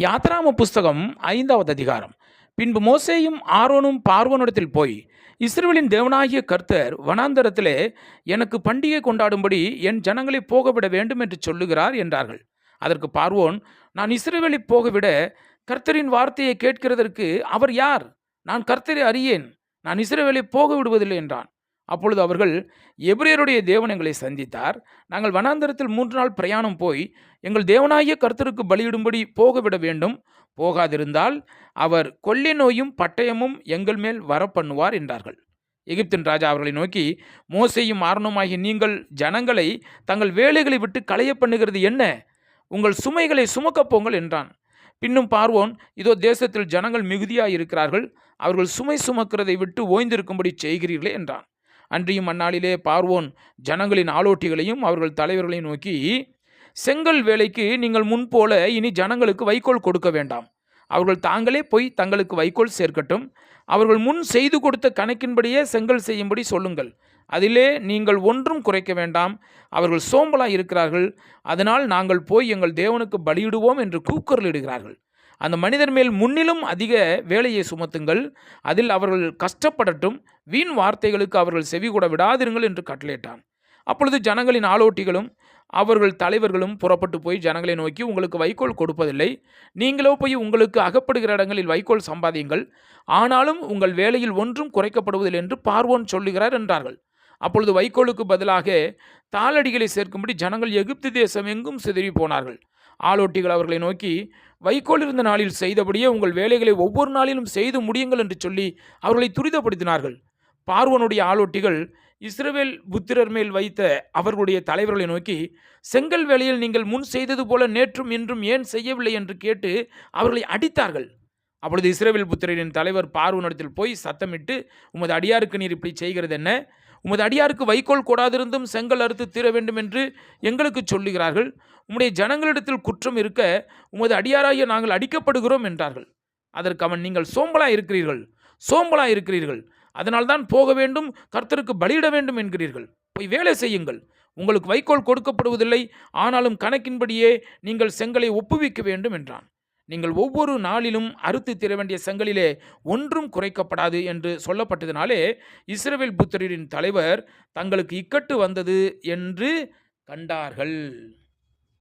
யாத்ராம புஸ்தகம் 5வது அதிகாரம். பின்பு மோசேயும் ஆரோனும் பார்வோனிடத்தில் போய், இஸ்ரவேலின் தேவனாகிய கர்த்தர் வனாந்தரத்திலே எனக்கு பண்டிகை கொண்டாடும்படி என் ஜனங்களை போகவிட வேண்டும் என்று சொல்லுகிறார் என்றார்கள். அதற்கு பார்வோன், நான் இஸ்ரவேலை போகவிட கர்த்தரின் வார்த்தையை கேட்கிறதற்கு அவர் யார்? நான் கர்த்தரை அறியேன், நான் இஸ்ரவேலை போக விடுவதில்லை என்றான். அப்பொழுது அவர்கள், எபிரேயருடைய தேவன் எங்களை சந்தித்தார். நாங்கள் வனாந்தரத்தில் 3 நாள் பிரயாணம் போய் எங்கள் தேவனாகிய கர்த்தருக்கு பலியிடும்படி போகவிட வேண்டும். போகாதிருந்தால் அவர் கொள்ளை நோயும் பட்டயமும் எங்கள் மேல் வரப்பண்ணுவார் என்றார்கள். எகிப்தின் ராஜா அவர்களை நோக்கி, மோசேயும் ஆரோனுமாகிய நீங்கள் ஜனங்களை தங்கள் வேலைகளை விட்டு களைய பண்ணுகிறது என்ன? உங்கள் சுமைகளை சுமக்கப் போங்கள் என்றான். பின்னும் பார்வோன், இதோ தேசத்தில் ஜனங்கள் மிகுதியாய் இருக்கிறார்கள், அவர்கள் சுமை சுமக்கிறதை விட்டு ஓய்ந்திருக்கும்படி செய்கிறீர்களே என்றான். அன்றியும் அந்நாளிலே பார்வோன் ஜனங்களின் ஆலோட்டிகளையும் அவர்கள் தலைவர்களையும் நோக்கி, செங்கல் வேலைக்கு நீங்கள் முன்போல இனி ஜனங்களுக்கு வைக்கோல் கொடுக்க வேண்டாம். அவர்கள் தாங்களே போய் தங்களுக்கு வைக்கோல் சேர்க்கட்டும். அவர்கள் முன் செய்து கொடுத்த கணக்கின்படியே செங்கல் செய்யும்படி சொல்லுங்கள். அதிலே நீங்கள் ஒன்றும் குறைக்க வேண்டாம். அவர்கள் சோம்பலாய் இருக்கிறார்கள், அதனால் நாங்கள் போய் எங்கள் தேவனுக்கு பலியிடுவோம் என்று கூக்குரலிடுகிறார்கள். அந்த மனிதர் மேல் முன்னிலும் அதிக வேலையை சுமத்துங்கள், அதில் அவர்கள் கஷ்டப்படட்டும், வீண் வார்த்தைகளுக்கு அவர்கள் செவி கூட விடாதிருங்கள் என்று கட்டளையிட்டான். அப்பொழுது ஜனங்களின் ஆலோட்டிகளும் அவர்கள் தலைவர்களும் புறப்பட்டு போய் ஜனங்களை நோக்கி, உங்களுக்கு வைக்கோல் கொடுப்பதில்லை, நீங்களோ போய் உங்களுக்கு அகப்படுகிற இடங்களில் வைக்கோல் சம்பாதியுங்கள், ஆனாலும் உங்கள் வேலையில் ஒன்றும் குறைக்கப்படுவதில்லை என்று பார்வோன் சொல்லுகிறார் என்றார்கள். அப்பொழுது வைக்கோலுக்கு பதிலாக தாளடிகளை சேர்க்கும்படி ஜனங்கள் எகிப்து தேசம் எங்கும் சிதறி போனார்கள். ஆலோட்டிகள் அவர்களை நோக்கி, வைக்கோல் இருந்த நாளில் செய்தபடியே உங்கள் வேலைகளை ஒவ்வொரு நாளிலும் செய்து முடியுங்கள் என்று சொல்லி அவர்களை துரிதப்படுத்தினார்கள். பார்வோனுடைய ஆலோட்டிகள் இஸ்ரவேல் புத்திரர் மேல் வைத்த அவர்களுடைய தலைவர்களை நோக்கி, செங்கல் வேலையில் நீங்கள் முன் செய்தது போல நேற்றும் இன்றும் ஏன் செய்யவில்லை என்று கேட்டு அவர்களை அடித்தார்கள். அப்பொழுது இஸ்ரவேல் புத்திரரின் தலைவர் பார்வோனிடத்தில் போய் சத்தமிட்டு, உமது அடியாருக்கு நீர் இப்படி செய்கிறது என்ன? உமது அடியாருக்கு வைக்கோல் கூடாதிருந்தும் செங்கல் அறுத்து தீர வேண்டும் என்று எங்களுக்கு சொல்லுகிறார்கள். உம்முடைய ஜனங்களிடத்தில் குற்றம் இருக்க உமது அடியாராகிய நாங்கள் அடிக்கப்படுகிறோம் என்றார்கள். அதற்கு அவன், நீங்கள் சோம்பலாய் இருக்கிறீர்கள், அதனால்தான் போக வேண்டும், கர்த்தருக்கு பலியிட வேண்டும் என்கிறீர்கள். போய் வேலை செய்யுங்கள். உங்களுக்கு வைக்கோல் கொடுக்கப்படுவதில்லை, ஆனாலும் கணக்கின்படியே நீங்கள் செங்கலை ஒப்புவிக்க வேண்டும் என்றான். நீங்கள் ஒவ்வொரு நாளிலும் அறுத்து தீர வேண்டிய செங்கலிலே ஒன்றும் குறைக்கப்படாது என்று சொல்லப்பட்டதினாலே இஸ்ரவேல் புத்திரரின் தலைவர் தங்களுக்கு இக்கட்டு வந்தது என்று கண்டார்கள்.